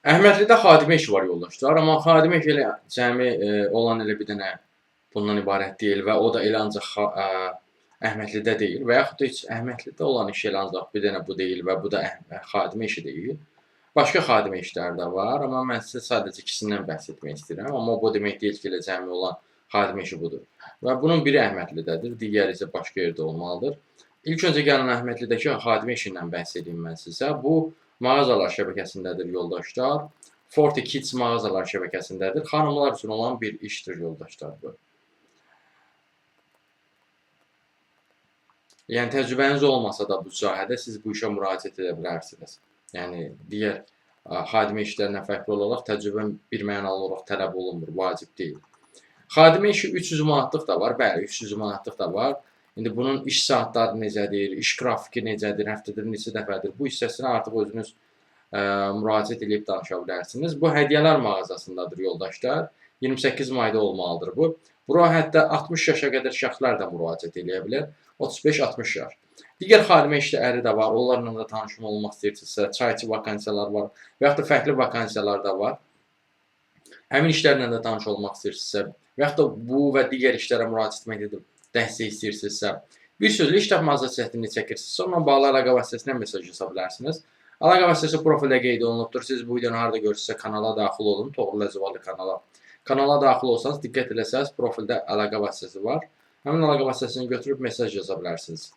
Əhmədlidə xadimə işi var yoldaşlar, amma xadimə işi elə cəmi olan elə bir dənə bundan ibarət deyil və o da elə ancaq Əhmədlidə deyil və yaxud da heç Əhmədlidə olan iş elə ancaq bir dənə bu deyil və bu da xadimə işi deyil. Başqa xadimə işləri də var, amma mən sizə sadəcə ikisindən bəhs etmək istəyirəm. Amma bu demək deyil ki, elə cəmi olan xadimə işi budur. Və bunun biri Əhmədlidədir, digəri isə başqa yerdə olmalıdır. İlk öncə gəlin Əhmədlidəki xadimə işindən bəhs edeyim mən sizə. Bu mağazalar şəbəkəsindədir yoldaşlar. Forty Kids mağazalar şəbəkəsindədir. Xanımlar üçün olan bir işdir yoldaşlar bu. Yəni təcrübəniz olmasa da bu sahədə siz bu işə müraciət edə bilərsiniz. Yəni digər xadimə işlərindən fərqli olaraq təcrübə birmənalı olaraq tələb olunmur, vacib deyil. Xadimə işi 300 manatlıq da var, bəli, 300 manatlıq da var. İndi bunun iş saatları necədir, iş qrafiki necədir, həftədə neçə dəfədir, bu hissəsinə artıq özünüz müraciət edib danışa bilərsiniz. Bu hədiyyələr mağazasındadır yoldaşlar. 28 mayda olmalıdır bu. Bura hətta 60 yaşa qədər şəxslər də müraciət edə bilər. 35-60 yaş. Digər xadimə işləri də var. Onlarla da tanışma olmaq istəyirsinizsə, çayçı vakansiyalar var və yaxud da fərqli vakansiyalar da var. Həmin işlərlə də tanış olmaq istəyirsinizsə və yaxud da bu və digər işlərə müraciət edib dəstək istəyirsinizsə, bir sözlə iş tapmazlıq çətinliyi çəkirsinizsə, onunla bağlı əlaqə vasitəsilə mesaj yaza bilərsiniz. Əlaqə vasitəsi profildə qeyd olunubdur. Siz bu videonu harda görürsünüzsə kanala daxil olun, Toğrul Əcəvalı kanala. Kanala daxil olsanız, diqqət eləsəz, profildə əlaqə vasitəsi var. Həmin əlaqə vasitəsini götürüb mesaj yaza bilərsiniz.